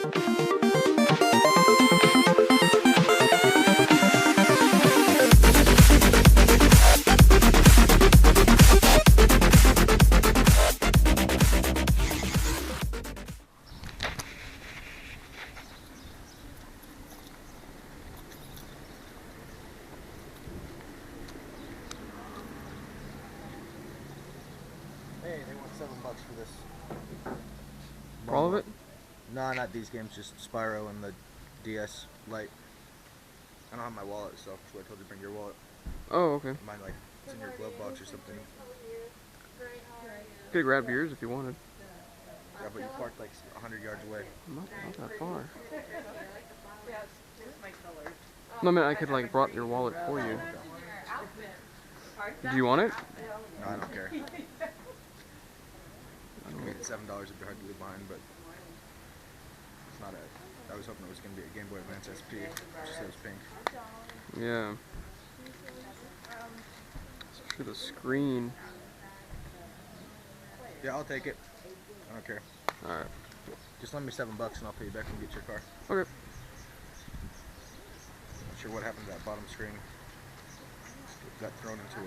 Hey, they want $7 for this. For all of it? No, not these games, just Spyro and the DS Lite. I don't have my wallet, so that's why I told you to bring your wallet. Oh, okay. Mine, like, it's in your glove box or something. Could have grabbed yours if you wanted. Yeah, but you parked like 100 yards away. Not that far. No, I mean, I could like brought your wallet for you. Do you want it? No, I don't care. I mean, $7 would be hard to leave behind, but it's not a. I was hoping it was going to be a Game Boy Advance SP, just so it was pink. Yeah. Especially the screen. Yeah, I'll take it. I don't care. Alright. Just lend me $7 and I'll pay you back and get your car. Okay. Not sure what happened to that bottom screen. It got thrown into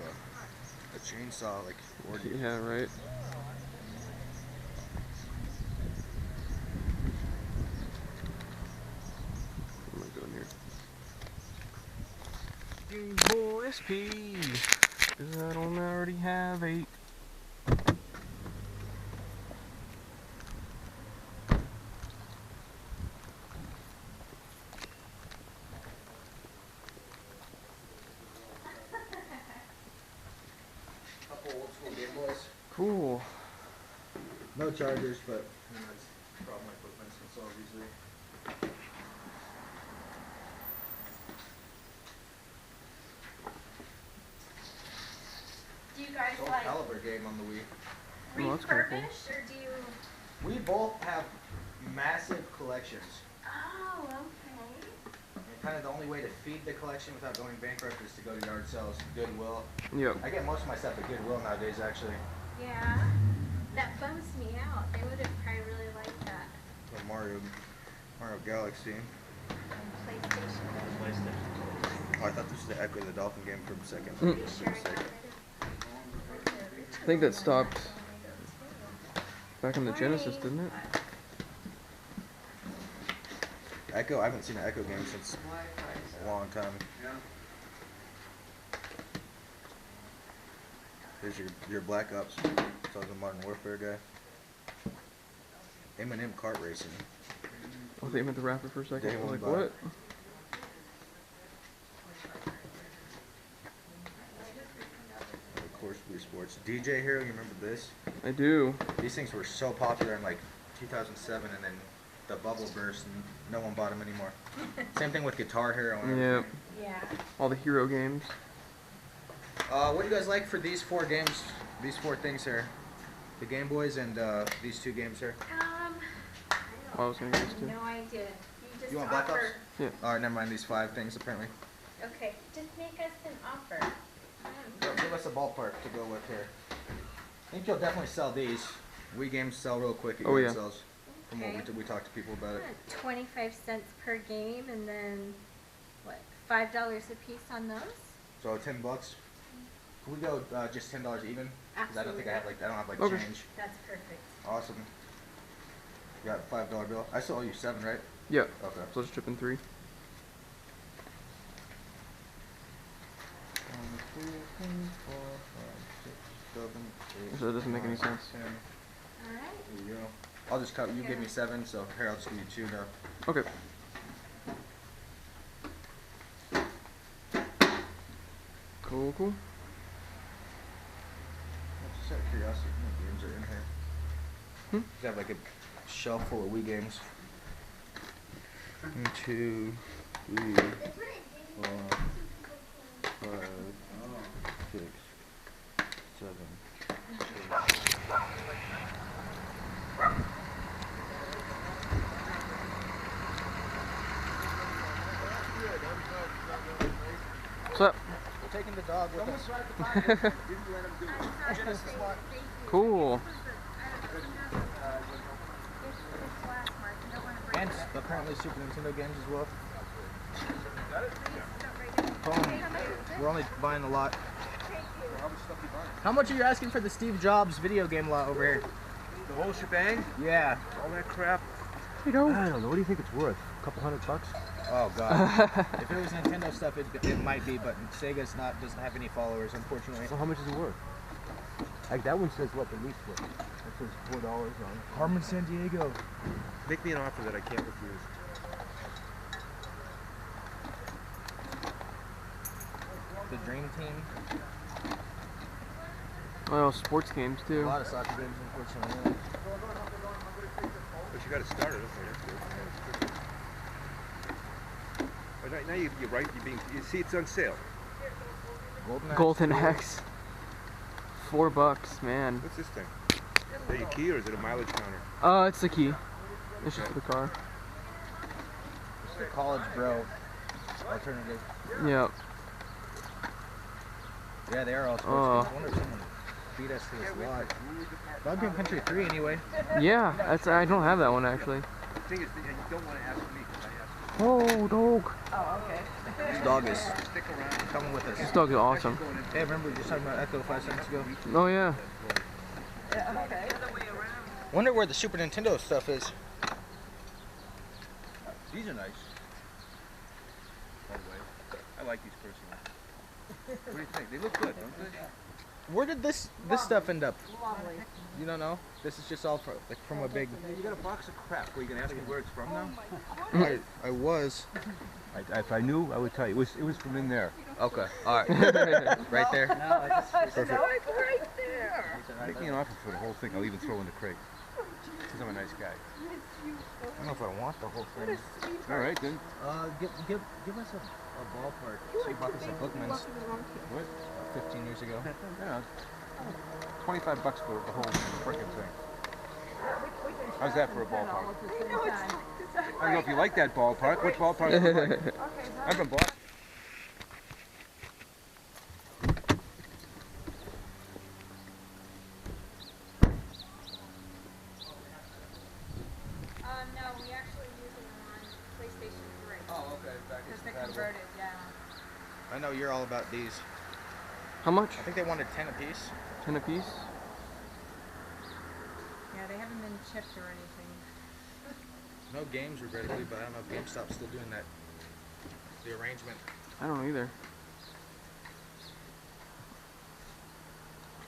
a chainsaw, like, ordeal. Yeah, right. What am I doing here? Game Boy SP. Cause I don't already have 8. Old school Game Boys. Cool. No chargers, but that's a problem like Bookman can solve easily. Do you guys Soul like Calibur game on the Wii. Oh, that's kinda cool. refurbish or do you? We both have massive collections. Oh, okay. And kind of the only way to feed the collection without going bankrupt is to go to yard sales, Goodwill. Yep. I get most of my stuff at Goodwill nowadays, actually. Yeah. That bums me out. They would have probably really liked that. Like Mario Galaxy. PlayStation. Oh, I thought this was the Echo the Dolphin game for a second. Pretty sure I got Sega. rid of. I think that stopped back in the Genesis, didn't it? Echo, I haven't seen an Echo game since a long time. Here's your Black Ops. It's all the Modern Warfare guy. M&M kart racing. Oh, they meant the rapper for a second. Day I was one like, buy. what? Of course, Wii Sports. DJ Hero, you remember this? I do. These things were so popular in like 2007, and then the bubble burst, and no one bought them anymore. Same thing with Guitar Hero and Yeah. everything. Yeah. All the hero games. What do you guys like for these 4 games? These 4 things here? The Game Boys and these 2 games here? Oh, I was gonna get this too. No idea. You just You want Black Ops? offer. Yeah. Alright, never mind, these 5 things apparently. Okay. Just make us an offer. So give us a ballpark to go with here. I think you'll definitely sell these. Wii games sell real quick at Oh, yard yeah. sales. From what Okay. we talked to people about it. 25 cents per game, and then what? $5 a piece on those? So $10. Can we go just $10 even? Because I don't think I have like Okay. change. That's perfect. Awesome. You got a $5 bill. I still owe you 7, right? Yeah. Okay. So let's chip in 3. 1, 2, 3, 4, 5, 6, 7, 8. So that doesn't make any 9, sense. 10. All right. There you go. I'll just cut. You give me 7, so here I'll just give you 2 now. Okay. Cool, cool. Just out of curiosity, how many games are in here? Hmm? You have like a shelf full of Wii games. 1, 2, 3, 4, 5, 6, 7, 8. What's up? We're taking the dog with us. Genesis Lot. Cool. And apparently Super Nintendo games as well. We're only buying a lot. How much are you asking for the Steve Jobs video game lot over here? The whole shebang? Yeah. All that crap? You know. I don't know. What do you think it's worth? A couple $100? Oh god. If it was Nintendo stuff, it might be, but Sega's doesn't have any followers, unfortunately. So how much is it worth? Like that one says what the least worth. That says $4 on it. Carmen San Diego. Make me an offer that I can't refuse. The Dream Team. Oh, sports games A too. lot of soccer games, unfortunately. But you got to start it. Okay, that's good. Yeah, that's good. But now you're right. You see it's on sale. Golden X. $4, man. What's this thing? Is that your key or is it a mileage counter? It's the key. It's just the car. It's the College Bro alternative. Yep. Yeah, they are all sports games. I wonder if someone beat us to this lot. Bug Country 3 anyway. Yeah, I don't have that one actually. The thing is, you don't want to ask me because I asked Oh, dog. This dog is you. Stick around. coming with us. This dog is awesome. Hey, remember we were just talking about Echo 5 seconds ago? Oh yeah. Wonder where the Super Nintendo stuff is. These are nice. By the way, I like these personally. What do you think? They look good, don't they? Where did this stuff end up? You don't know? This is just all from a big... You got a box of crap. Were you gonna ask me where it's from now? I was. If I knew, I would tell you. It was from in there. Okay. Alright. Right there? Perfect. Make me an offer for the whole thing. I'll even throw in the crate. Because I'm a nice guy. I don't know if I want the whole thing. All right then. Give us a ballpark. So you bought this at Bookman's What? 15 years ago. Yeah. $25 for the whole frickin' thing. How's that for a ballpark? I don't know if you like that ballpark. Which ballpark do you like? I've been bought. No, we actually use them on PlayStation 3. Oh, okay. Because they're converted, yeah. I know you're all about these. How much? I think they wanted 10 apiece. 10 apiece. Yeah, they haven't been chipped or anything. No games, regrettably, but I don't know if GameStop's still doing that. The arrangement. I don't know either.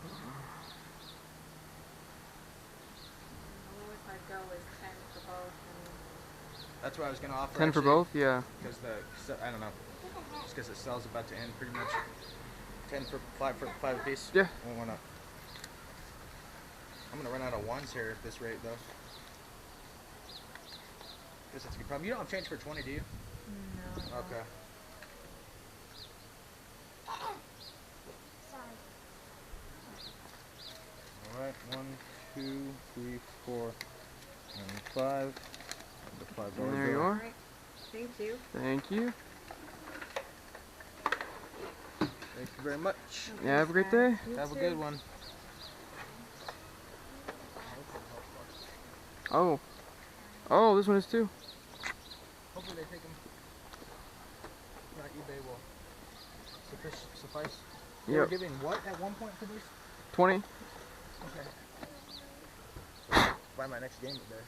The lowest I'd go is 10 for both. That's what I was going to offer. 10 for both? Yeah. Because I don't know. Just because the sale's about to end, pretty much. 10 for 5 apiece. Yeah. Well, why not? I'm gonna run out of ones here at this rate, though. Guess that's a good problem. You don't have change for 20, do you? No. Okay. All right. 1, 2, 3, 4, and 5. The $5 And there you bill. are. Alright, thank you. Thank you. Thank you very much. Yeah, have a great day. Have a good one. Oh. Oh, this one is too. Hopefully they take them. Not eBay will suffice. They were Yep. giving what at one point for these? 20. Okay. So, buy my next game today.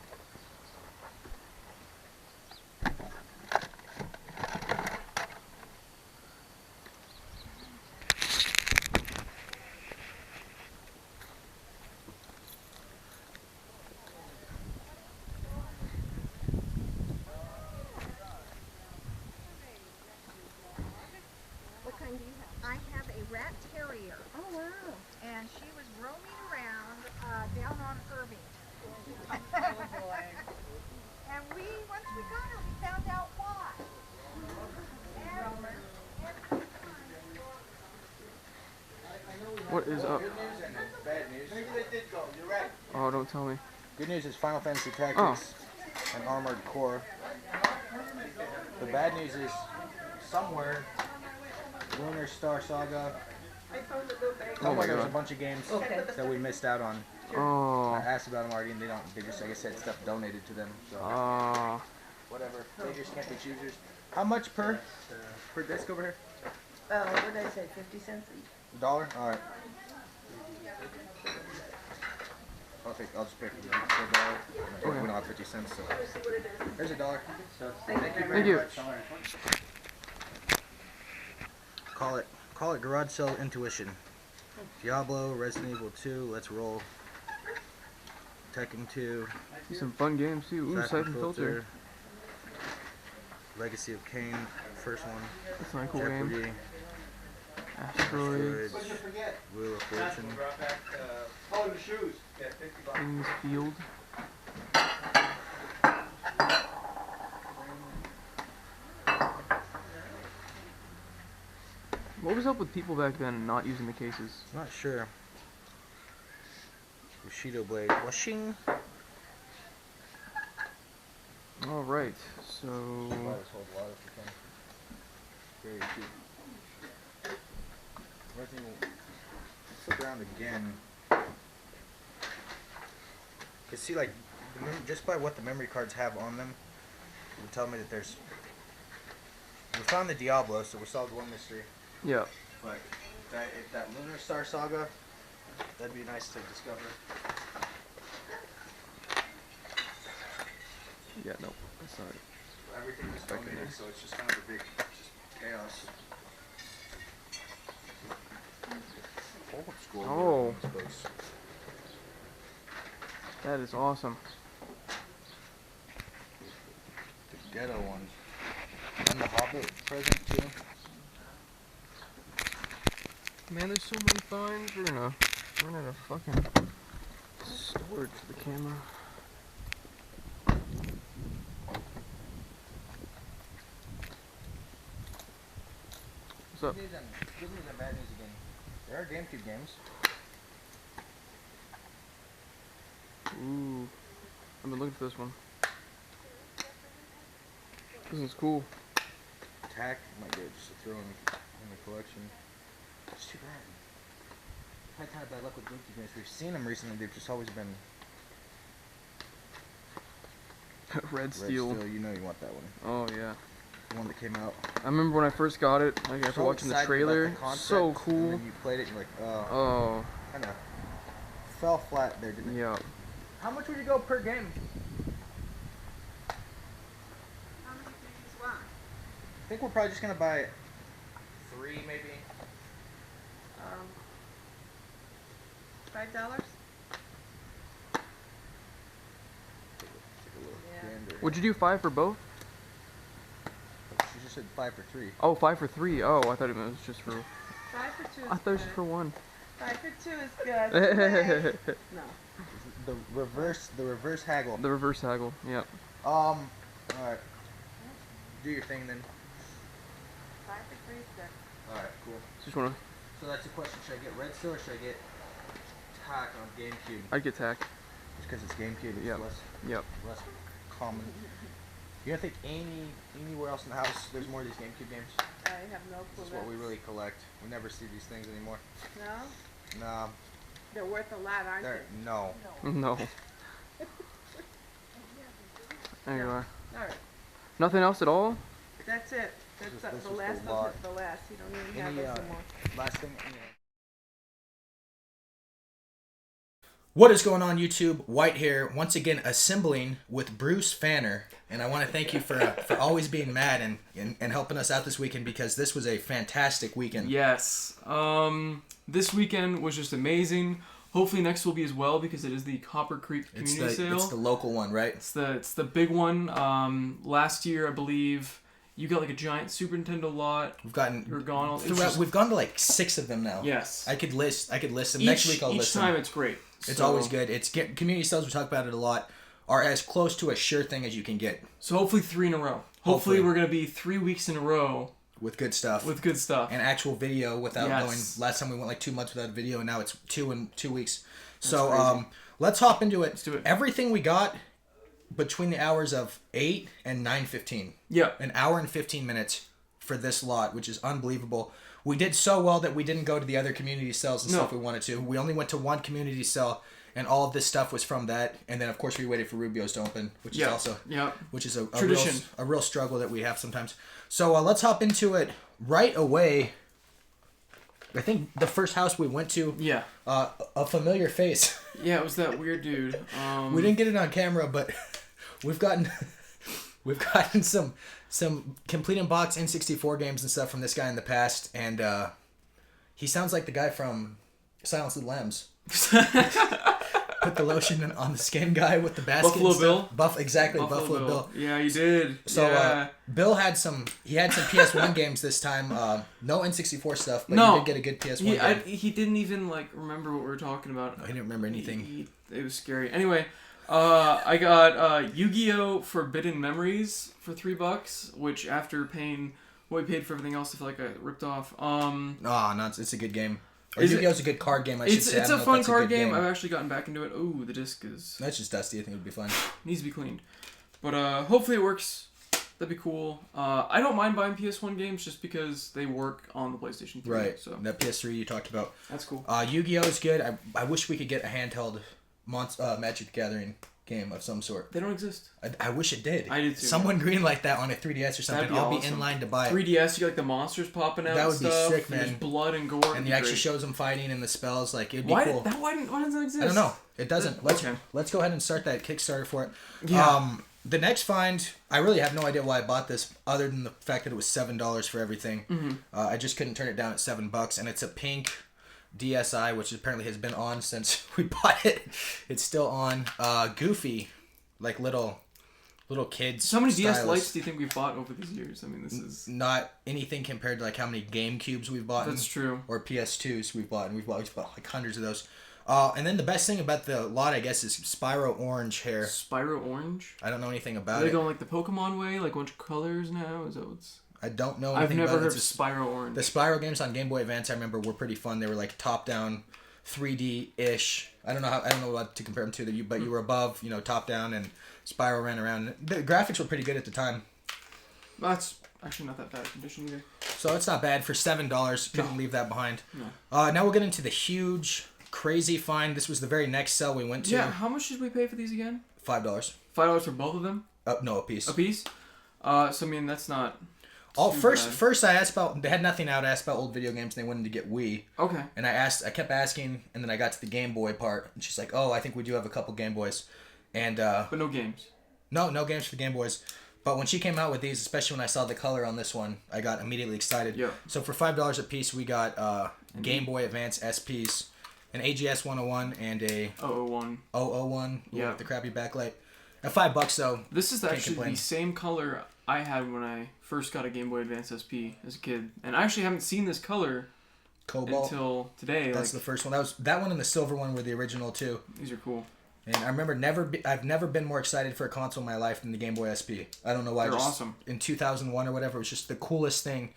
What kind do you have? I have a rat terrier. Oh, wow. And she was roaming around down on Irving. Oh, boy. And once we got her, we found out why. What is up? Good news and bad news. Maybe they did go. You're right. Oh, don't tell me. Good news is Final Fantasy Tactics and Armored Core. The bad news is somewhere Lunar Star Saga. Oh my Somewhere there's a god. bunch of games that we missed out on. Oh. I asked about them already, and they just, like I said, stuff donated to them. So whatever. Beggars can't be choosers. How much per disc over here? What did I say, 50 cents each? $1? Alright. I'll just pay for the $1. Okay. We don't have 50 cents, so. There's $1. Thank you Thank you. Call it garage sale intuition. Diablo, Resident Evil 2, let's roll. Tekken 2. See some fun games too. Ooh, Siphon Filter. Legacy of Kain, first one. That's not a cool game. Jeopardy. Asteroids. Wheel of Fortune. King's Field. What was up with people back then not using the cases? Not sure. Bushido blade. Washing. All right, so Very cheap. Flip around again. You see, like, just by what the memory cards have on them, it would tell me that there's. We found the Diablo, so we solved one mystery. yeah. But if that Lunar Star Saga, that'd be nice to discover. Yeah, no, that's not it. Everything was donated, so it's just kind of a big chaos. Old school. Oh. Space. That is awesome. The ghetto one. And the Hobbit present too. Man, there's so many finds. We're gonna run out of fucking storage for the camera. What's up? Good news and bad news again. There are GameCube games. Ooh, I've been looking for this one. This one's cool. Tack might get just to throw in the collection. It's too bad. I've had kind of bad luck with GameCube games. We've seen them recently. They've just always been Red Steel. You know you want that one. Oh yeah. The one that came out. I remember when I first got it. Like after So watching the excited trailer, about the concept, so And cool. then you played it and you're like, Oh kind of fell flat there, didn't it? yeah. How much would you go per game? How many do you want? I think we're probably just gonna buy 3 maybe. $5? Take a little Yeah. gander. Would you do 5 for both? She just said 5 for 3. Oh, 5 for 3. Oh, I thought it was just for. 5 for 2 is I thought it was good. just for 1. 5 for 2 is good. The No. The reverse haggle. reverse haggle. Yep. Alright. Do your thing then. 5 for 3 is good. Alright, cool. Just wanna. So that's the question. Should I get Red Steel or should I get Tack on GameCube? I'd get tack. Just because it's GameCube, it's Yep. Yep. less common. You don't think anywhere else in the house there's more of these GameCube games? I have no clue. This is what we really collect. We never see these things anymore. No? Nah, They're worth a lot, aren't they're they? no. No. There you are. Alright, Nothing else at all? that's it. This That's was the the last lot. of it, the last. You don't even Any, have those anymore. Last thing. What is going on, YouTube? White here, once again assembling with Bruce Fanner, and I want to thank you for always being mad and helping us out this weekend, because this was a fantastic weekend. Yes. This weekend was just amazing. Hopefully next will be as well, because it is the Copper Creek Community Sale. It's the local one, right? It's the big one. Last year, I believe, you got like a giant Super Nintendo lot. We've gotten You're gone all. we've gone to like 6 of them now. Yes. I could list them. Next week I'll list them. Each time it's great. It's So- always good. It's community sales. We talk about it a lot. Are as close to a sure thing as you can get So hopefully 3 in a row. Hopefully we're gonna be 3 weeks in a row with good stuff. with good stuff. And actual video without Yes. going. Last time we went like 2 months without video, and now it's 2 in 2 weeks. So let's hop into it. Let's do it. Everything we got between the hours of 8 and 9:15. Yeah. An hour and 15 minutes for this lot, which is unbelievable. We did so well that we didn't go to the other community sales and No. stuff we wanted to. We only went to one community sale, and all of this stuff was from that. And then of course we waited for Rubio's to open, which is also which is a tradition, a real struggle that we have sometimes. So let's hop into it right away. I think the first house we went to, a familiar face. Yeah, it was that weird dude. We didn't get it on camera, but we've gotten some complete in box N64 games and stuff from this guy in the past, and he sounds like the guy from Silence of the Lambs. Put the lotion on the skin guy with the basket. Buffalo Bill. Buffalo Bill. Yeah, you did. So Bill had some PS1 games this time. No N64 stuff, but he did get a good PS1 game. He didn't even remember what we were talking about. No, he didn't remember anything. It was scary. Anyway, I got Yu-Gi-Oh! Forbidden Memories for $3, which after paying what we paid for everything else, I feel like I ripped off. It's a good game. Yu-Gi-Oh's a good card game, I should say. It's a fun card game. I've actually gotten back into it. Ooh, the disc is... That's just dusty. I think it would be fun. Needs to be cleaned. But hopefully it works. That'd be cool. I don't mind buying PS1 games just because they work on the PlayStation 3. Right. So. That PS3 you talked about. That's cool. Yu-Gi-Oh is good. I wish we could get a handheld Magic the Gathering game of some sort. They don't exist. I wish it did. I did too. Someone greenlight that on a 3DS or something. I'll be in line to buy it. 3DS, you got the monsters popping out. That would and stuff, be sick, man. And there's blood and gore. And he actually shows them fighting and the spells. It'd be cool. Why doesn't that exist? I don't know. It doesn't. Let's go ahead and start that Kickstarter for it. Yeah. The next find, I really have no idea why I bought this, other than the fact that it was $7 for everything. Mm-hmm. I just couldn't turn it down at $7, and it's a pink DSi, which apparently has been on since we bought it. It's still on. Goofy, little kids. How many DS stylus. Lites do you think we've bought over these years? I mean, this is not anything compared to how many GameCubes we've bought. That's true. Or PS2s we've bought, and we've bought hundreds of those. And then the best thing about the lot, I guess, is Spyro Orange hair. Spyro Orange? I don't know anything about Are it. they going the Pokemon way, a bunch of colors now? Is that what's... I don't know anything I've never about heard it. of Spyro Orange. The Spyro games on Game Boy Advance, I remember, were pretty fun. They were top-down, 3D-ish. I don't know what to compare them to, but you were above, top-down, and Spyro ran around. The graphics were pretty good at the time. That's actually not that bad condition either. So it's not bad for $7. Couldn't leave that behind. No. Now we'll get into the huge, crazy find. This was the very next sale we went to. Yeah, how much did we pay for these again? $5. $5 for both of them? No, a piece. A piece? So I mean, that's not... First I asked about, they had nothing out, I asked about old video games, and they wanted to get Wii. Okay. And I kept asking, and then I got to the Game Boy part, and she's like, oh, I think we do have a couple Game Boys. And, but no games. No games for the Game Boys. But when she came out with these, especially when I saw the color on this one, I got immediately excited. Yeah. So for $5 a piece, we got Game Boy Advance SPs, an AGS 101, and a 001. 001 Yeah. with the crappy backlight. At $5 though. This is actually the same color I had when I first got a Game Boy Advance SP as a kid, and I actually haven't seen this color Cobalt until today. That's the first one. That one and the silver one were the original too. These are cool. And I remember I've never been more excited for a console in my life than the Game Boy SP. I don't know why. They're awesome. In 2001 or whatever, it was just the coolest thing.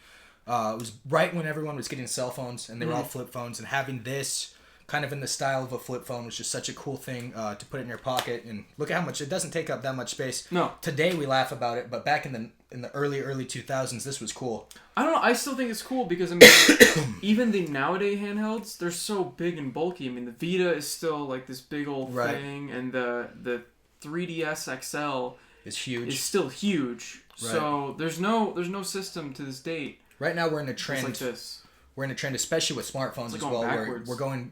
It was right when everyone was getting cell phones and they were all flip phones, and having this kind of in the style of a flip phone was just such a cool thing to put it in your pocket. And look at how much it doesn't take up that much space. No. Today we laugh about it, but back in the early 2000s, this was cool. I don't know. I still think it's cool because I mean, even the nowadays handhelds, they're so big and bulky. I mean, the Vita is still this big old thing, and the 3DS XL is huge. It's still huge. Right. So there's no system to this date. Right now we're in a trend like this. We're in a trend, especially with smartphones as well,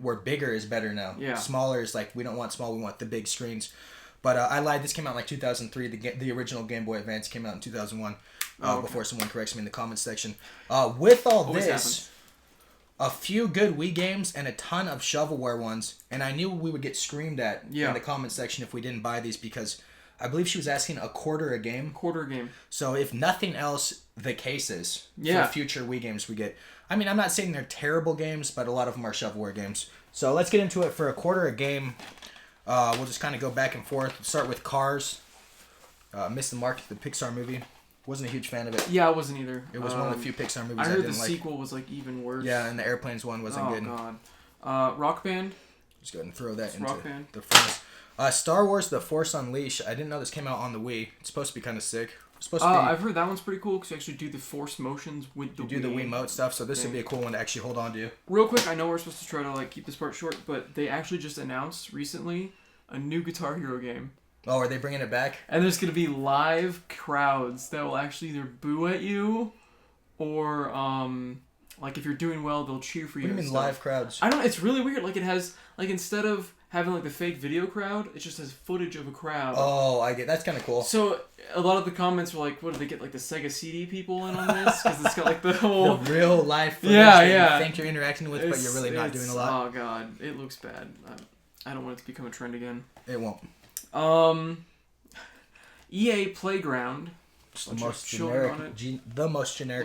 where bigger is better now. Yeah. Smaller is we don't want small, we want the big screens. But I lied. This came out in 2003. The original Game Boy Advance came out in 2001. Before someone corrects me in the comments section. With all Always this, happens. a few good Wii games and a ton of shovelware ones, and I knew we would get screamed at in the comments section if we didn't buy these, because I believe she was asking $0.25 a game. Quarter a game. So if nothing else, the cases for future Wii games we get. I mean, I'm not saying they're terrible games, but a lot of them are shovelware games. So let's get into it. For $0.25 a game, we'll just kind of go back and forth. Start with Cars. Missed the mark, the Pixar movie. Wasn't a huge fan of it. Yeah, I wasn't either. It was one of the few Pixar movies I heard didn't the sequel was even worse. Yeah, and the Airplanes one wasn't good. Oh god. Rock Band. Just go ahead and throw that into Rock Band. the furnace. Star Wars: The Force Unleashed. I didn't know this came out on the Wii. It's supposed to be kind of sick. It's supposed to be. I've heard that one's pretty cool because you actually do the Force motions with the you do the Wiimote stuff. So this would be a cool one to actually hold on to. Real quick, I know we're supposed to try to like keep this part short, but they actually just announced recently a new Guitar Hero game. Oh, are they bringing it back? And there's gonna be live crowds that will actually either boo at you, or like if you're doing well, they'll cheer for you. What do you mean live crowds? I don't know. It's really weird. Like it has like instead of having like the fake video crowd, it just has footage of a crowd. Oh, I get that's kind of cool. So a lot of the comments were like, "What did they get like the Sega CD people in on this?" Because it's got like the whole the real live footage yeah. you think you're interacting with, but you're really not doing a lot. Oh god, it looks bad. I don't want it to become a trend again. It won't. EA Playground. The most generic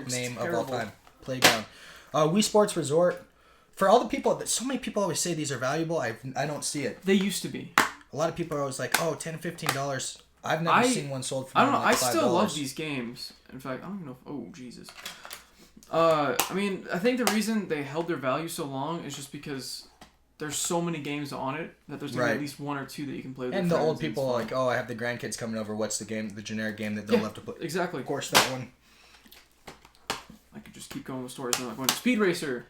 name terrible. of all time. Playground. Wii Sports Resort. For all the people, so many people always say these are valuable. I don't see it. They used to be. A lot of people are always like, oh, $10, $15. I've never seen one sold for I don't know. like $5. I still love these games. In fact, I don't even know if... Oh, Jesus. I mean, I think the reason they held their value so long is just because there's so many games on it that there's gonna be at least one or two that you can play with and your the old friends, people are like, oh, I have the grandkids coming over. What's the game, the generic game that they'll love to play? Exactly. Of course, that one. I could just keep going with stories. I'm like going Speed Racer.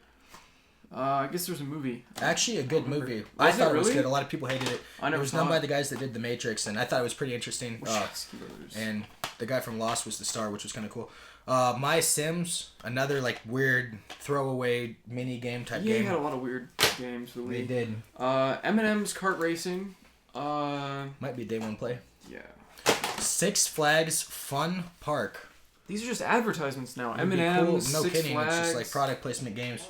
I guess there's a movie. Actually, a good movie. I thought it was good. A lot of people hated it. It was done by the guys that did The Matrix, and I thought it was pretty interesting. And the guy from Lost was the star, which was kind of cool. My Sims, another like weird throwaway mini game type game. Yeah, had a lot of weird games. They did. M&M's Kart Racing. Might be day one play. Yeah. Six Flags Fun Park. These are just advertisements now. M&M's, cool. No Six kidding. Flags. It's just like product placement games.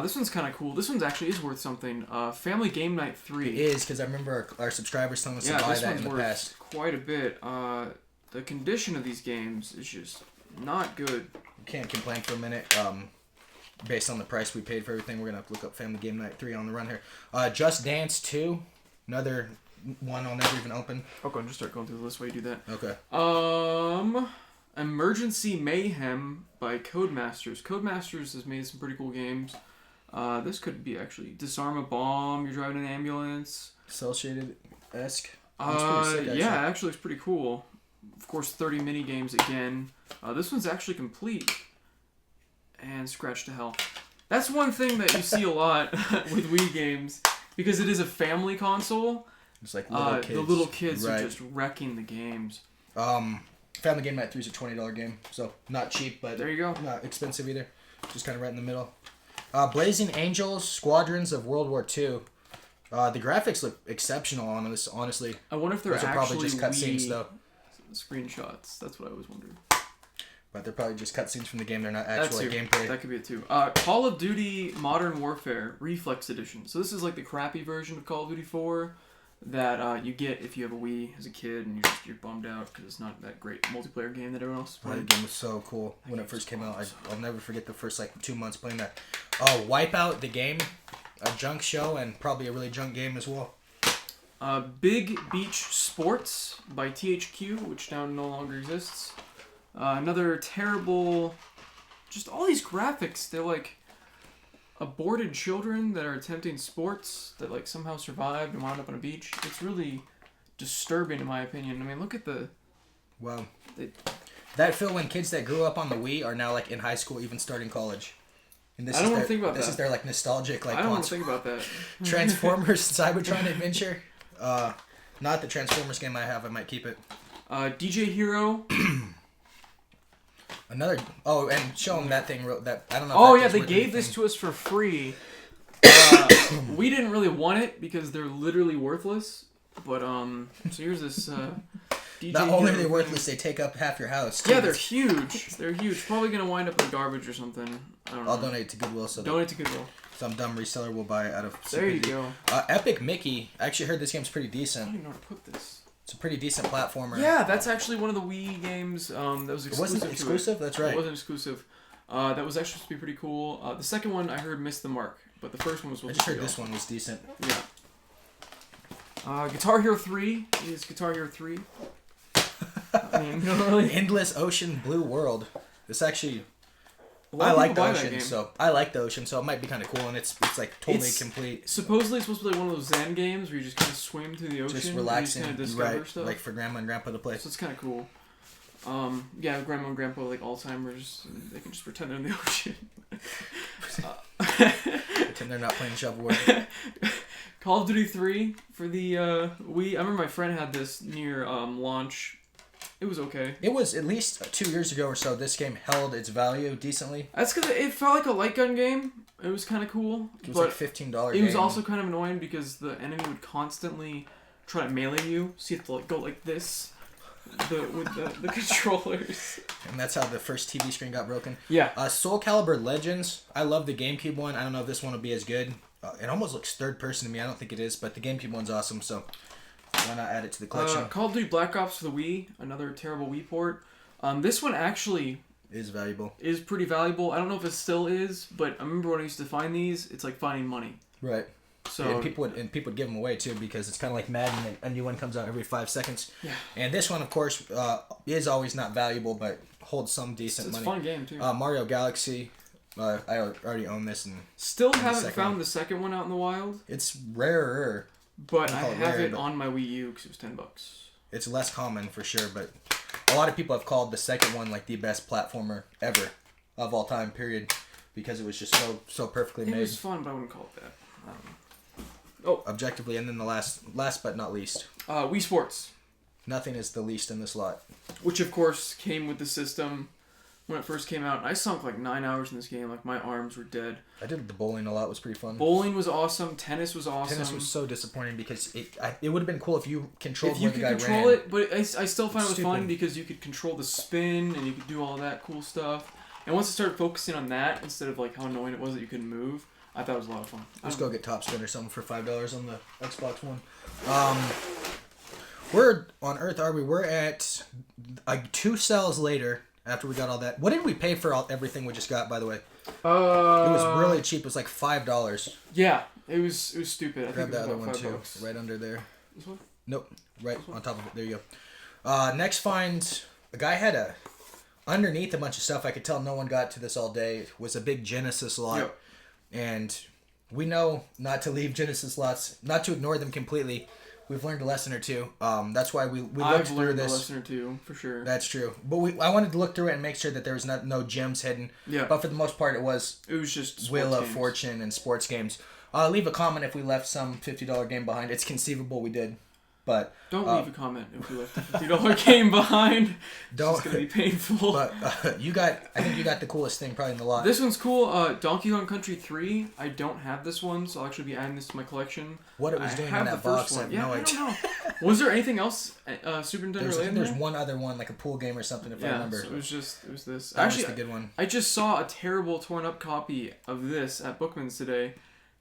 This one's kind of cool. This one's actually is worth something. Family Game Night 3. It is, because I remember our subscribers telling us to buy that in the past. Quite a bit. The condition of these games is just not good. You can't complain for a minute. Based on the price we paid for everything, we're going to have to look up Family Game Night 3 on the run here. Just Dance 2. Another one I'll never even open. Okay, just start going through the list while you do that. Okay. Emergency Mayhem by Codemasters. Codemasters has made some pretty cool games. This could be actually Disarm a Bomb, you're driving an ambulance. Cell shaded-esque. Yeah, actually it's pretty cool. Of course, 30 mini games again. This one's actually complete. And Scratch to Hell. That's one thing that you see a lot with Wii games. Because it is a family console. It's like little kids. The little kids are just wrecking the games. Family Game Night 3 is a $20 game. So, not cheap, but there you go. Not expensive either. Just kind of right in the middle. Blazing Angels, Squadrons of World War II. The graphics look exceptional on this, honestly. I wonder if they're actually probably just cutscenes, though. Screenshots. That's what I was wondering. But they're probably just cutscenes from the game. They're not actual gameplay. That could be it too. Call of Duty Modern Warfare Reflex Edition. So this is like the crappy version of Call of Duty 4 that you get if you have a Wii as a kid and you're bummed out because it's not that great multiplayer game that everyone else is playing. That game was so cool when it first came out. I'll never forget the first 2 months playing that. Wipeout the game, a junk show and probably a really junk game as well. Big Beach Sports by THQ, which now no longer exists. Another terrible, just all these graphics. They're like aborted children that are attempting sports that like somehow survived and wound up on a beach. It's really disturbing in my opinion. I mean, look at the... Wow. That feel when kids that grew up on the Wii are now like in high school, even starting college. And this I don't want to think about that. This is their like nostalgic like. I don't want to think about that. Transformers Cybertron Adventure. Not the Transformers game I have. I might keep it. DJ Hero. Another. Oh, and show them that thing. That I don't know. Oh yeah, they gave this to us for free. We didn't really want it because they're literally worthless. But so here's this. DJ Not only are Hero they worthless, they take up half your house. Yeah, they're huge. They're huge. Probably gonna wind up in garbage or something. I don't know. I'll donate to Goodwill. Donate to Goodwill. Some dumb reseller will buy it out of. There you go. Epic Mickey. I actually heard this game's pretty decent. I don't even know where to put this. It's a pretty decent platformer. Yeah, that's actually one of the Wii games that was exclusive. It wasn't exclusive? That's right. It wasn't exclusive. That was actually supposed to be pretty cool. The second one I heard missed the mark, but the first one was supposed to be I just heard this one was decent. Yeah. Guitar Hero 3 is Guitar Hero 3. I mean, really... Endless Ocean Blue World. This actually... I of like people the buy that ocean, game. so I like the ocean, so it might be kind of cool, and it's like totally It's complete. Supposedly it's supposed to be like one of those Zen games where you just kind of swim through the ocean. Just and relaxing, you just kind of discover right? stuff. Like for grandma and grandpa to play. So it's kind of cool. Yeah, grandma and grandpa like Alzheimer's, and they can just pretend they're in the ocean. Pretend they're not playing shovelware. Call of Duty 3 for the Wii. I remember my friend had this near launch. It was okay. It was at least 2 years ago or so. This game held its value decently. That's because it felt like a light gun game. It was kind of cool. It was but like $15. it was also kind of annoying because the enemy would constantly try to melee you, so you have to like go like this with the controllers. And that's how the first TV screen got broken. Yeah. Soul Calibur Legends. I love the GameCube one. I don't know if this one will be as good. It almost looks third person to me. I don't think it is, but the GameCube one's awesome, so why not add it to the collection? Call of Duty Black Ops for the Wii, another terrible Wii port. This one actually Is valuable. is pretty valuable. I don't know if it still is, but I remember when I used to find these, it's like finding money. Right. So And people would give them away too, because it's kind of like Madden. A new one comes out every 5 seconds. Yeah. And this one, of course, is always not valuable, but holds some decent it's a money. fun game too. Mario Galaxy. I already own this, and Still the haven't second found one. the second one out in the wild, it's rarer. but I I call it have rare, it but- on my Wii U because it was $10. It's less common for sure, but a lot of people have called the second one like the best platformer ever of all time. Period, because it was just so perfectly It made. was fun, but I wouldn't call it that. Objectively, and then the last but not least, Wii Sports, nothing is the least in this lot. which of course came with the system when it first came out. And I sunk like 9 hours in this game. Like my arms were dead. I did the bowling a lot. It was pretty fun. Bowling was awesome. Tennis was awesome. Tennis was so disappointing because it would have been cool if you controlled if you where the could guy control ran. it, but I still found it was fun Stupid. because you could control the spin and you could do all that cool stuff. And once I started focusing on that instead of like how annoying it was that you couldn't move, I thought it was a lot of fun. Let's go get Top Spin or something for $5 on the Xbox One. Where on earth are we? We're at 2 cells later after we got all that. What did we pay for everything we just got, by the way? It was really cheap. It was like $5. Yeah, it was stupid. I Grab think the it was other about one $5. too, right under there. This one? Nope, right on top of it. There you go. Next find, a guy had underneath a bunch of stuff. I could tell no one got to this all day. It was a big Genesis lot. Yep. And we know not to leave Genesis lots, not to ignore them completely. We've learned a lesson or two. That's why we looked I've through learned this. a lesson or two for sure. That's true. But I wanted to look through it and make sure that there was no gems hidden. Yeah. But for the most part, it was It was just Wheel sports of games. Fortune and sports games. Leave a comment if we left some $50 game behind. It's conceivable we did. But Don't leave a comment if we left a $50 game behind. Don't. It's gonna be painful. But I think you got the coolest thing probably in the lot. This one's cool. Donkey Kong Country 3. I don't have this one, so I'll actually be adding this to my collection. What it was I doing have in that the first box, I one. have Yeah, no I idea. don't know. Was there anything else Super Nintendo related? There's one other one, like a pool game or something, if I Yeah, remember. so it was this. That was Actually, the good one. I just saw a terrible torn up copy of this at Bookman's today.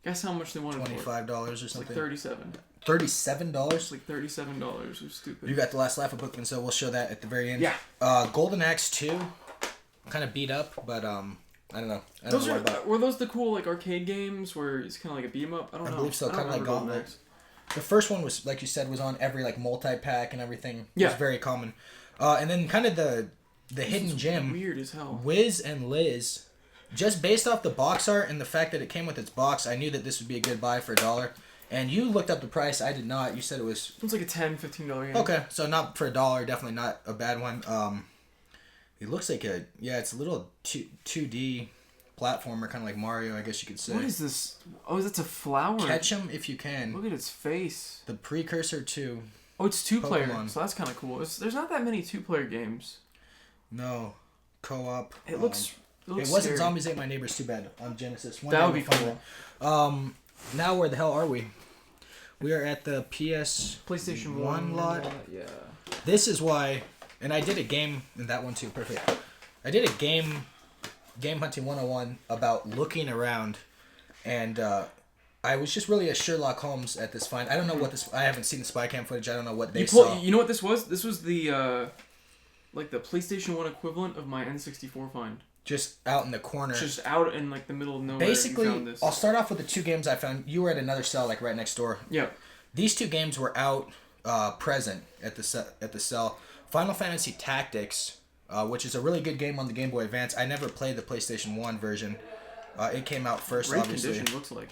Guess how much they wanted for it? $25 or It's like something. $37. $37? It's like $37. It was stupid. You got the last laugh of Bookman, so we'll show that at the very end. Yeah. Golden Axe 2, kind of beat up, but I don't know. I don't know what about. Were those the cool like arcade games where it's kind of like a beat 'em up? I don't know. I believe so, I don't kind of like remember Golden Gauntlet. Axe. The first one was, like you said, was on every like multi-pack and everything. It Yeah. was very common. And then kind of the hidden gem, Weird as hell. Wiz and Liz. Just based off the box art and the fact that it came with its box, I knew that this would be a good buy for $1. And you looked up the price. I did not. You said it was... It's like a $10, $15 game. Okay, so not for $1. Definitely not a bad one. It looks like it's a little 2D platformer, kind of like Mario, I guess you could say. What is this? Oh, that's a flower. Catch 'em if you can. Look at its face. The precursor to... Oh, it's 2-player, Pokemon. so that's kind of cool. There's not that many 2-player games. No. Co-op. It looks It wasn't scary. Zombies Ate My Neighbors too bad on Genesis. One That day would be we'll find cool. it. Now where the hell are we? We are at the PlayStation 1 lot. Yeah. This is why, and I did a game, and that one too, perfect. I did a game hunting 101 about looking around, and I was just really a Sherlock Holmes at this find. I don't know what this, I haven't seen the spy cam footage, I don't know what they saw. You know what this was? This was the like the PlayStation 1 equivalent of my N64 find. Just out in the corner. Just out in like the middle of nowhere. Basically, you found this. I'll start off with the 2 games I found. You were at another cell, like right next door. Yeah. These 2 games were out present at the cell. Final Fantasy Tactics which is a really good game on the Game Boy Advance. I never played the PlayStation 1 version. It came out first, Great obviously. condition, looks like.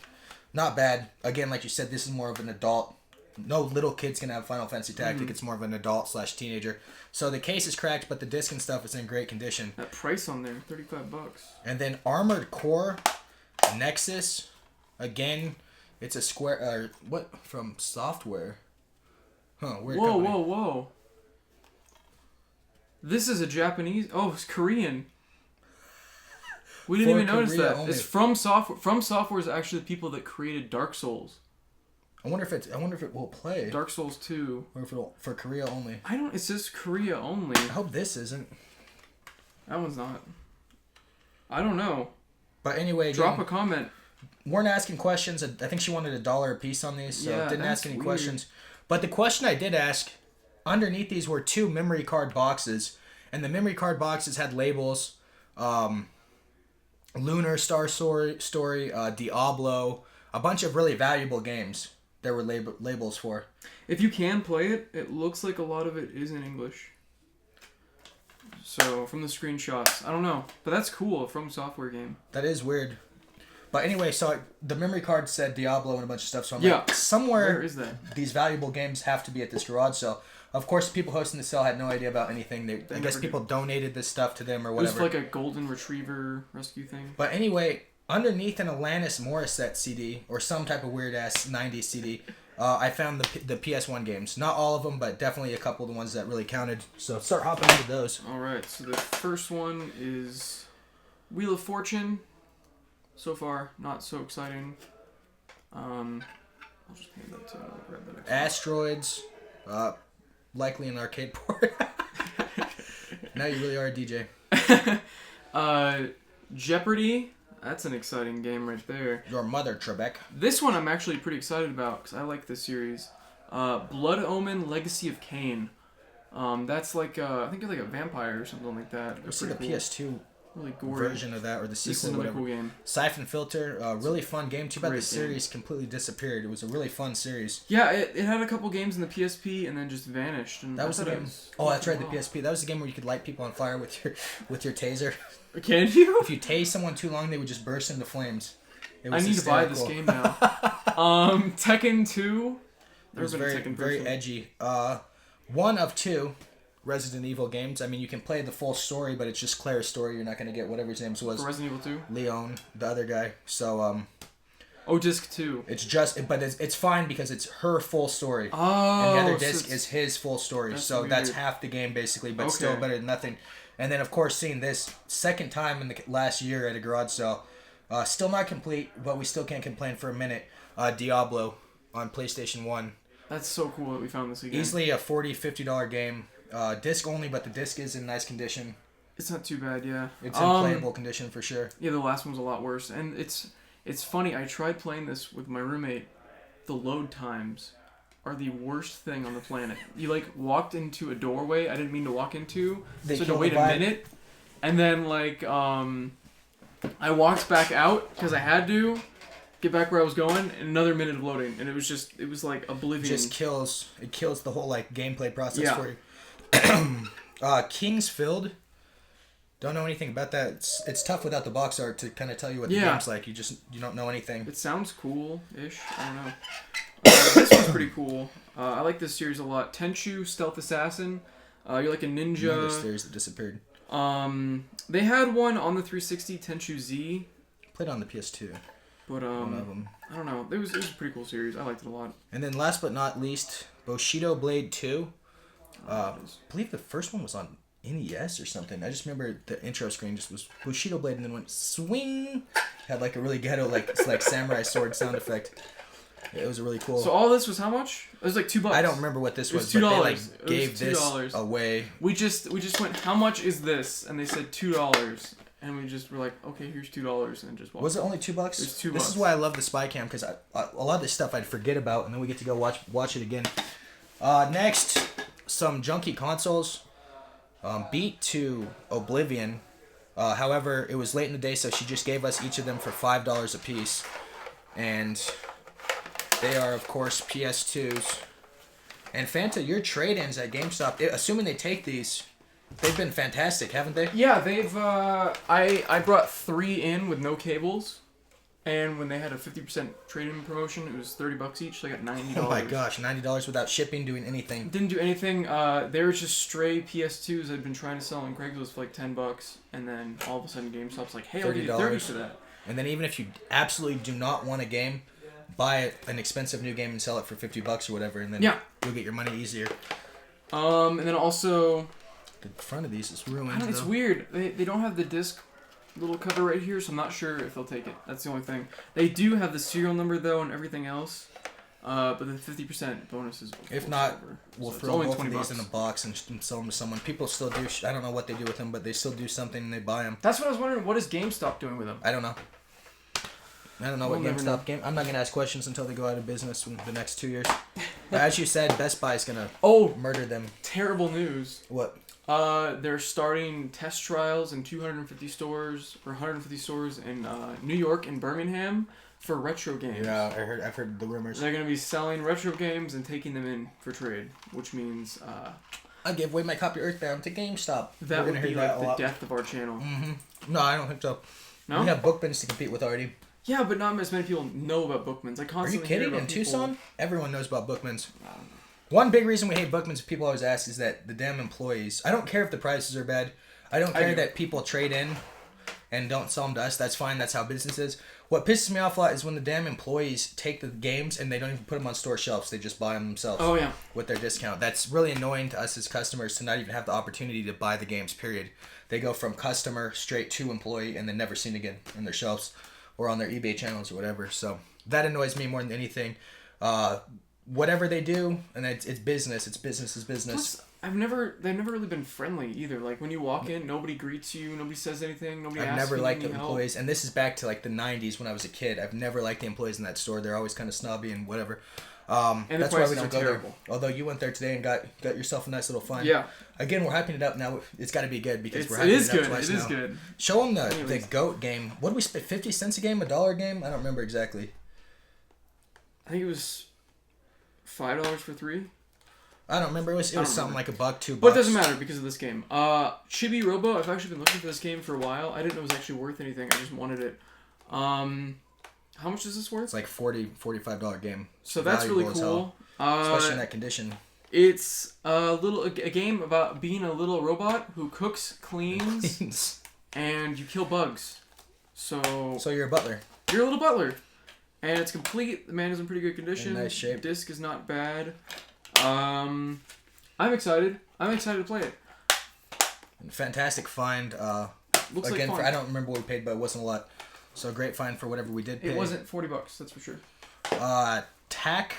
Not bad. Again, like you said, this is more of an adult. No little kids can have Final Fantasy Tactic. It's more of an adult/teenager. So the case is cracked, but the disc and stuff is in great condition. That price on there, $35. And then Armored Core Nexus. Again, it's a Square. What from Software? Huh? Weird Whoa, company. whoa. This is a Japanese. Oh, it's Korean. We didn't even notice Korea that. only. It's From Software. From Software is actually the people that created Dark Souls. I wonder if it will play. Dark Souls 2. Or if it'll for Korea only. It says Korea only. I hope this isn't. That one's not. I don't know. But anyway, Drop again, a comment. weren't asking questions. I think she wanted $1 a piece on these, so Yeah, didn't that's ask any weird. questions. But the question I did ask, underneath these were 2 memory card boxes, and the memory card boxes had labels, Lunar Star Story, Diablo, a bunch of really valuable games. There were labels for. If you can play it, it looks like a lot of it is in English. So, from the screenshots. I don't know. But that's cool, a From Software game. That is weird. But anyway, so the memory card said Diablo and a bunch of stuff. So I'm Yeah. like, somewhere Where is that? these valuable games have to be at this garage sale. Of course, the people hosting the sale had no idea about anything. I guess never people donated this stuff to them or It whatever. was like a golden retriever rescue thing. But anyway, underneath an Alanis Morissette CD or some type of weird ass 90s CD, I found the PS1 games. Not all of them, but definitely a couple of the ones that really counted. So start hopping into those. Alright, so the first one is Wheel of Fortune. So far, not so exciting. I'll just hand that to you. I'll grab the next one. Asteroids, likely an arcade port. Now you really are a DJ. Jeopardy. That's an exciting game right there. Your mother, Trebek. This one I'm actually pretty excited about because I like this series. Blood Omen: Legacy of Kain. That's like I think it's like a vampire or something like that. I've It's seen the pretty cool. PS2 Really gory version of that or the This is sequel, another whatever. cool game. Siphon Filter, really fun game. Too bad the Great series completely disappeared. It was a really fun series. Yeah, it had a couple games in the PSP and then just vanished. And That was I the thought it game. was- Oh, that's right, the wow. PSP. That was the game where you could light people on fire with your taser. Can you? If you tased someone too long, they would just burst into flames. It I was need to buy this hysterical. game now. Tekken 2. It was There's been a very Tekken very person. edgy. One of 2 Resident Evil games. I mean, you can play the full story, but it's just Claire's story. You're not going to get whatever his name was. For Resident Evil 2. Leon, the other guy. So Oh, disc 2. it's just, but it's fine because it's her full story. Oh, And the other so disc it's- is his full story. That's So that's weird. half the game basically, but Okay. still better than nothing. And then of course seeing this second time in the last year at a garage sale, still not complete, but we still can't complain for a minute. Diablo on PlayStation 1. That's so cool that we found this again. Easily a $40-$50 game. Disc only, but the disc is in nice condition. It's not too bad, yeah. It's in playable condition for sure. Yeah, the last one was a lot worse. And it's funny, I tried playing this with my roommate. The load times are the worst thing on the planet. You like walked into a doorway I didn't mean to walk into, They so to kill wait the a vibe. minute, and then like I walked back out because I had to get back where I was going, and another minute of loading, and it was like oblivion. Just kills the whole like gameplay process Yeah. for you. Kingsfield. Don't know anything about that. It's tough without the box art to kind of tell you what the Yeah. game's like. You don't know anything. It sounds cool-ish. I don't know. This one's pretty cool. I like this series a lot. Tenchu Stealth Assassin. You're like a Another ninja. series that disappeared. They had one on the 360, Tenchu Z, Played on the PS2. but One of them. I don't know. It was a pretty cool series. I liked it a lot. And then last but not least, Bushido Blade 2. I believe the first one was on NES or something. I just remember the intro screen just was Bushido Blade and then went swing. Had like a really ghetto like samurai sword sound effect. It was really cool. So all this was how much? It was like $2. I don't remember what this It was was, but they like $2. It was gave this $2. away. We just went. How much is this? And they said $2, and we just were like, okay, here's $2, and just walked. Was it only $2? It was $2. This is why I love the spy cam because a lot of this stuff I'd forget about, and then we get to go watch it again. Next, some junky consoles. Beat to Oblivion. However, it was late in the day, so she just gave us each of them for $5 a piece, and they are of course PS2s. And Fanta, your trade-ins at GameStop, assuming they take these, They've been fantastic, haven't they? Yeah, they've. I brought 3 in with no cables, and when they had a 50% trade-in promotion, it was $30 each. So I got $90. Oh my gosh, $90 without shipping, doing anything. Didn't do anything. They were just stray PS2s I'd been trying to sell on Craigslist for like $10, and then all of a sudden GameStop's like, "Hey, I'll give you $30 for that." And then even if you absolutely do not want a game, buy an expensive new game and sell it for $50 or whatever, and then you'll get your money easier. And then also, the front of these is ruined. It's weird. They don't have the disc little cover right here, so I'm not sure if they'll take it. That's the only thing. They do have the serial number though and everything else. But the 50% bonus is. If not, we'll throw both of these in a box and sell them to someone. People still do. I don't know what they do with them, but they still do something and they buy them. That's what I was wondering. What is GameStop doing with them? I don't know. I don't know what GameStop game. I'm not gonna ask questions until they go out of business in the next 2 years. But as you said, Best Buy is gonna murder them. Terrible news. What? They're starting test trials in 250 stores or 150 stores in New York and Birmingham for retro games. Yeah, I've heard the rumors. They're gonna be selling retro games and taking them in for trade, which means I give away my copy of Earthbound to GameStop. That would be like the death of our channel. No, I don't think so. No? We have Bookmans to compete with already. Yeah, but not as many people know about Bookmans. I constantly Are you kidding? hear about In Tucson, everyone knows about Bookmans. I don't know. One big reason we hate Bookmans, people always ask, is that the damn employees. I don't care if the prices are bad. I don't care that people trade in and don't sell them to us. That's fine. That's how business is. What pisses me off a lot is when the damn employees take the games and they don't even put them on store shelves. They just buy them themselves. Oh, yeah. With their discount. That's really annoying to us as customers to not even have the opportunity to buy the games, period. They go from customer straight to employee and then never seen again in their shelves or on their eBay channels or whatever. So that annoys me more than anything. Whatever they do, and it's business. It's business is business. Plus, they've never really been friendly either. Like when you walk in, nobody greets you, nobody says anything, nobody asks you. I've never liked the employees, and this is back to like the '90s when I was a kid. I've never liked the employees in that store. They're always kind of snobby and whatever. And that's why we don't go there. Although you went there today and got yourself a nice little find. Yeah. Again, we're hyping it up now. It's got to be good because we're hyping it is it up good. twice It now. is good. Show them the GOAT game. What did we spend? 50 cents a game? $1 a game? I don't remember exactly. I think it was $5 for 3. I don't remember. It was something like $1, $2. But it doesn't matter because of this game. Chibi Robo. I've actually been looking for this game for a while. I didn't know it was actually worth anything. I just wanted it. How much is this worth? It's like $45 game. So that's really cool. Especially in that condition. It's a game about being a little robot who cooks, cleans, and you kill bugs. So you're a butler. You're a little butler. And it's complete. The man is in pretty good condition. In nice shape. Disc is not bad. I'm excited. I'm excited to play it. Fantastic find. Looks again, like fun. I don't remember what we paid, but it wasn't a lot. So great find for whatever we did pay. It wasn't $40, that's for sure. Tack.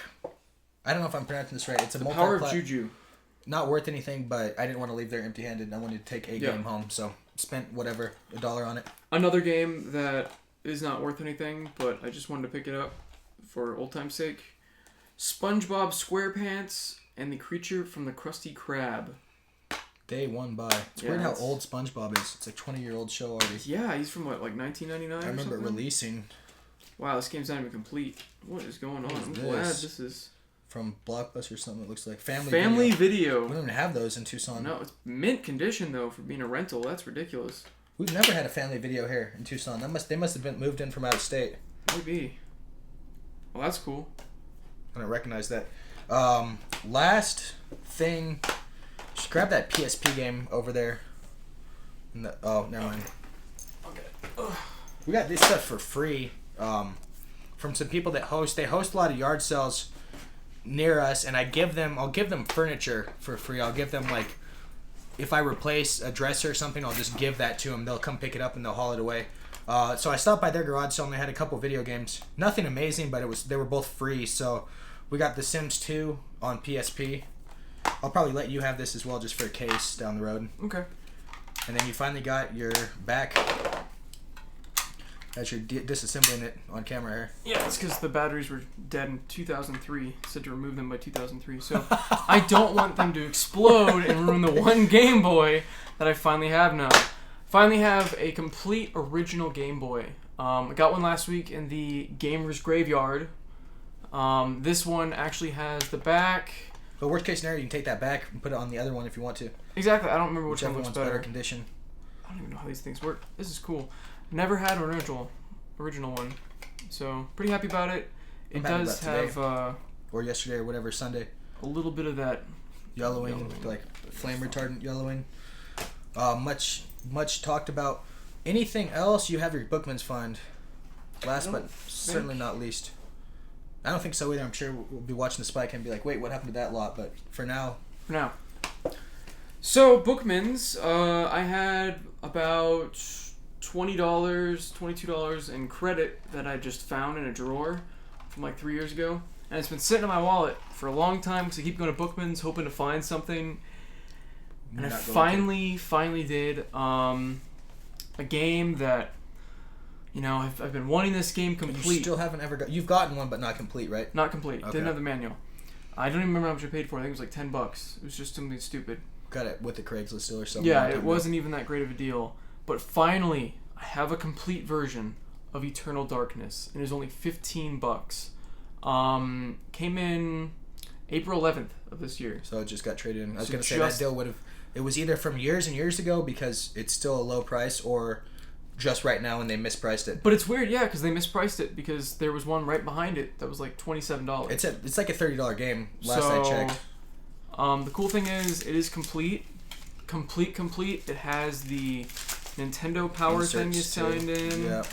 I don't know if I'm pronouncing this right. It's a the Power of Juju. Not worth anything, but I didn't want to leave there empty-handed. I wanted to take a game home, so spent whatever, $1 on it. Another game that is not worth anything, but I just wanted to pick it up for old time's sake. SpongeBob SquarePants and the Creature from the Krusty Krab. Day one by. It's weird how old SpongeBob is. It's a 20-year-old show already. Yeah, he's from what, like 1999 I remember or something? releasing. Wow, this game's not even complete. What is going on? I'm glad this is... From Blockbuster or something, it looks like. Family Video. We don't even have those in Tucson. No, it's mint condition, though, for being a rental. That's ridiculous. We've never had a Family Video here in Tucson. They must have been moved in from out of state. Maybe. Well, that's cool. I don't recognize that. Last thing... Just grab that PSP game over there. Oh, never mind. Okay. We got this stuff for free from some people that host. They host a lot of yard sales near us, and I'll give them furniture for free. I'll give them, like, if I replace a dresser or something, I'll just give that to them. They'll come pick it up and they'll haul it away. So I stopped by their garage sale and they had a couple video games. Nothing amazing, but they were both free. So we got The Sims 2 on PSP. I'll probably let you have this as well, just for a case down the road. Okay. And then you finally got your back as you're disassembling it on camera here. Yeah, it's because the batteries were dead in 2003. Said to remove them by 2003. So I don't want them to explode and ruin the one Game Boy that I finally have now. Finally have a complete original Game Boy. I got one last week in the Gamer's Graveyard. This one actually has the back. But worst case scenario, you can take that back and put it on the other one if you want to. Exactly. I don't remember which Whichever one looks one's better better. condition. I don't even know how these things work. This is cool. Never had an original one, so pretty happy about it. It I'm happy does about today. have Or yesterday or whatever, Sunday. a little bit of that Yellowing, like flame retardant yellowing. Much talked about. Anything else? You have your Bookman's fund. Last but certainly not least. I don't think so either. I'm sure we'll be watching the spike and be like, wait, what happened to that lot? But for now. So, Bookman's, I had about $20, $22 in credit that I just found in a drawer from like 3 years ago. And it's been sitting in my wallet for a long time because I keep going to Bookman's hoping to find something. And I finally did. A game that, I've been wanting this game complete. You still haven't ever got. You've gotten one, but not complete, right? Not complete. Okay. Didn't have the manual. I don't even remember how much I paid for it. I think it was like $10. It was just something stupid. Got it with the Craigslist deal or something. Yeah, it wasn't even that great of a deal. But finally, I have a complete version of Eternal Darkness. And it was only $15. Came in April 11th of this year. So it just got traded in. I was So going to say that deal would have. It was either from years and years ago because it's still a low price, or just right now and they mispriced it. But it's weird, yeah, because they mispriced it because there was one right behind it that was like $27. It's like a $30 game. Last I checked. The cool thing is it is complete. It has the Nintendo Power thing you signed in. Yeah.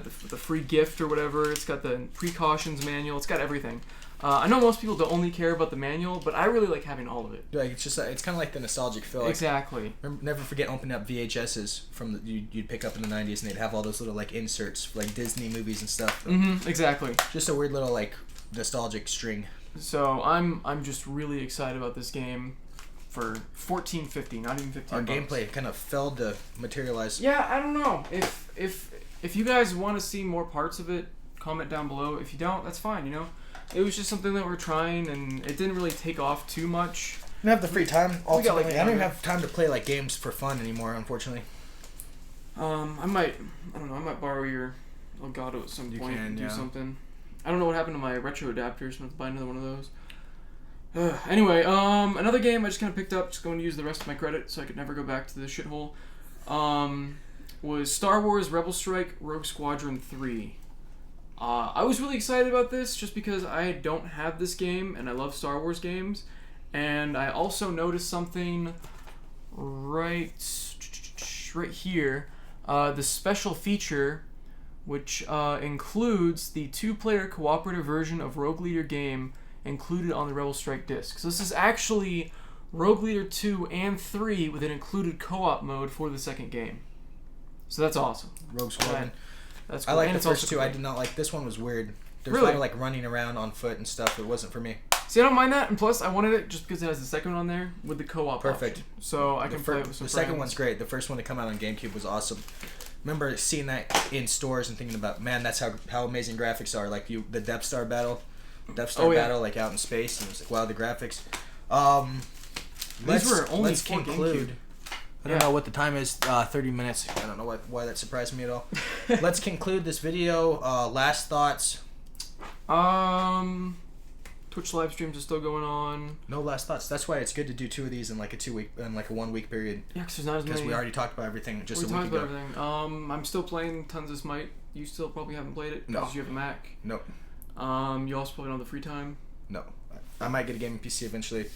The free gift or whatever. It's got the precautions manual. It's got everything. I know most people don't only care about the manual, but I really like having all of it. Like it's kind of like the nostalgic feel. Like, Exactly. never forget opening up VHSs from you'd pick up in the 90s, and they'd have all those little like inserts for like Disney movies and stuff. Exactly. Just a weird little like nostalgic string. So I'm just really excited about this game for $14.50, not even $15. Our gameplay kind of failed to materialize. Yeah, I don't know. If you guys want to see more parts of it, comment down below. If you don't, that's fine. It was just something that we're trying, and it didn't really take off too much. I don't have the free time. Ultimately, like, I don't even have time to play like games for fun anymore, unfortunately. I might borrow your Elgato at some point and do something. I don't know what happened to my retro adapters. I'm going to buy another one of those. Anyway, another game I just kind of picked up, just going to use the rest of my credit so I could never go back to the shithole, was Star Wars Rebel Strike Rogue Squadron 3. I was really excited about this just because I don't have this game and I love Star Wars games. And I also noticed something right here. The special feature, which includes the 2-player cooperative version of Rogue Leader game included on the Rebel Strike disc. So this is actually Rogue Leader 2 and 3 with an included co-op mode for the second game. So that's awesome. Rogue Squadron. That's cool. I like And the it's first also two. I great. did not like this one. Was weird. There's Really? a lot of like running around on foot and stuff. It wasn't for me. See, I don't mind that, and plus I wanted it just because it has the second one on there with the co-op Perfect. option. So I can play it with some The second friends. one's great. The first one to come out on GameCube was awesome. Remember seeing that in stores and thinking about, man, that's how amazing graphics are. Like the Death Star battle, battle like out in space, and it was like, wow, the graphics. These were only let's for conclude. GameCube. I don't know what the time is. 30 minutes. I don't know why that surprised me at all. Let's conclude this video. Last thoughts. Twitch live streams are still going on. No last thoughts. That's why it's good to do 2 of these in like a 1 week period. Yeah, because there's not as many. Because we already talked about everything just a week talked ago. about everything. I'm still playing Tons of Smite. You still probably haven't played it because you have a Mac. Nope. You also play it on the free time. No. I might get a gaming PC eventually.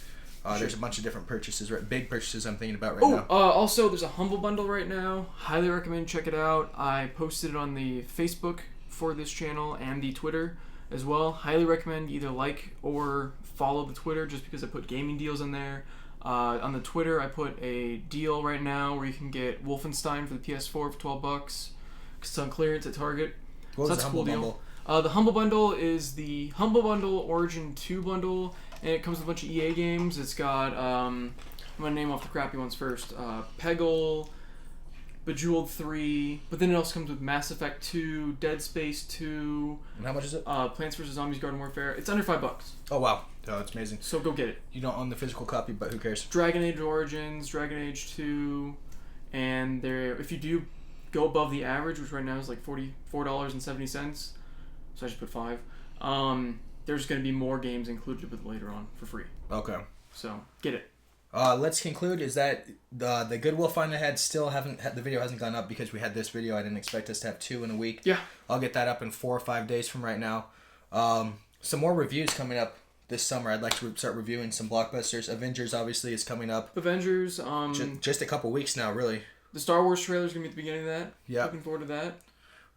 There's a bunch of different purchases, big purchases I'm thinking about right now. Also there's a Humble Bundle right now. Highly recommend check it out. I posted it on the Facebook for this channel and the Twitter as well. Highly recommend either like or follow the Twitter just because I put gaming deals in there. On the Twitter I put a deal right now where you can get Wolfenstein for the PS4 for $12 because it's on clearance at Target. What was that's the a cool Humble deal. Bundle? The Humble Bundle is the Humble Bundle Origin 2 bundle, and it comes with a bunch of EA games. It's got, I'm going to name off the crappy ones first. Peggle, Bejeweled 3, but then it also comes with Mass Effect 2, Dead Space 2. And how much is it? Plants vs. Zombies Garden Warfare. It's under $5. Oh, wow. Oh, it's amazing. So go get it. You don't own the physical copy, but who cares? Dragon Age Origins, Dragon Age 2, and if you do go above the average, which right now is like $44.70, so I just put 5. there's going to be more games included with it later on for free. Okay. So get it. Let's conclude is that the Goodwill find I had still the video hasn't gone up because we had this video. I didn't expect us to have 2 in a week. Yeah. I'll get that up in 4 or 5 days from right now. Some more reviews coming up this summer. I'd like to start reviewing some blockbusters. Avengers obviously is coming up. Avengers. Just a couple weeks now, really. The Star Wars trailer is going to be at the beginning of that. Yeah. Looking forward to that.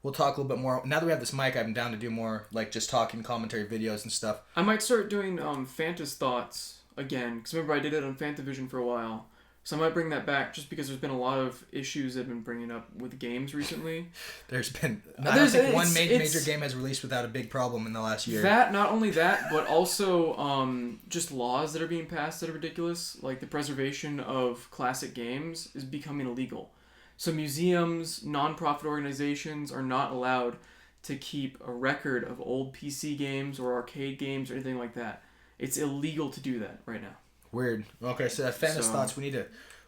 We'll talk a little bit more. Now that we have this mic, I'm down to do more like just talking commentary videos and stuff. I might start doing Fanta's Thoughts again, because remember I did it on Fantavision for a while. So I might bring that back just because there's been a lot of issues that have been bringing up with games recently. There's been... I don't think one major game has released without a big problem in the last year. Not only that, but also just laws that are being passed that are ridiculous. Like the preservation of classic games is becoming illegal. So museums, non-profit organizations are not allowed to keep a record of old PC games or arcade games or anything like that. It's illegal to do that right now. Weird. Okay, so Fanta's Thoughts, we need to...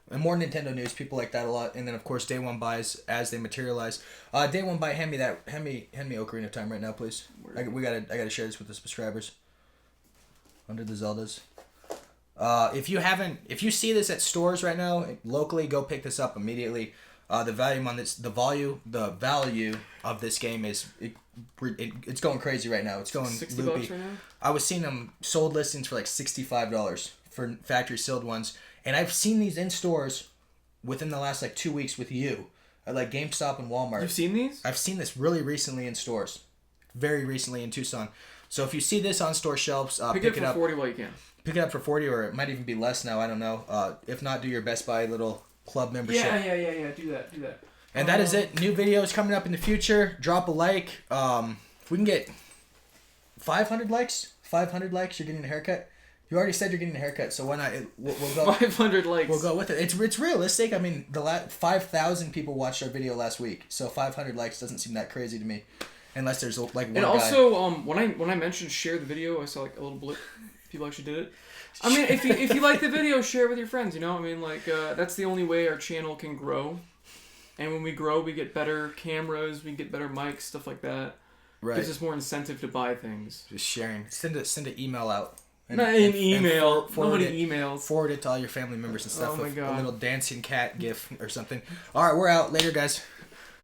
And more Nintendo news, people like that a lot. And then, of course, Day One buys as they materialize. Day One buy, hand me Ocarina of Time right now, please. I gotta share this with the subscribers. Under the Zeldas. If you see this at stores right now, locally, go pick this up immediately. The value of this game is it's going crazy right now. It's going $60 loopy. right now? I was seeing them sold listings for like $65 for factory sealed ones, and I've seen these in stores within the last like 2 weeks with you at like GameStop and Walmart. You've seen these? I've seen this really recently in stores, very recently in Tucson. So if you see this on store shelves, pick it up for $40 while you can. Pick it up for $40, or it might even be less now. I don't know. If not, do your Best Buy little club membership. Yeah. Do that. And that is it. New videos coming up in the future. Drop a like. If we can get 500 likes, you're getting a haircut. You already said you're getting a haircut, so why not? We'll go. 500 likes. We'll go with it. It's realistic. I mean, 5,000 people watched our video last week, so 500 likes doesn't seem that crazy to me, unless there's like one guy. And also, when I mentioned share the video, I saw like a little blip. People actually did it. I mean, if you like the video, share it with your friends. You know, I mean, like that's the only way our channel can grow. And when we grow, we get better cameras, we get better mics, stuff like that. Right. Gives us more incentive to buy things. Just sharing. Send an email out. Not an email. Nobody emails. Forward it to all your family members and stuff. Oh my God. A little dancing cat gif or something. All right, we're out. Later, guys.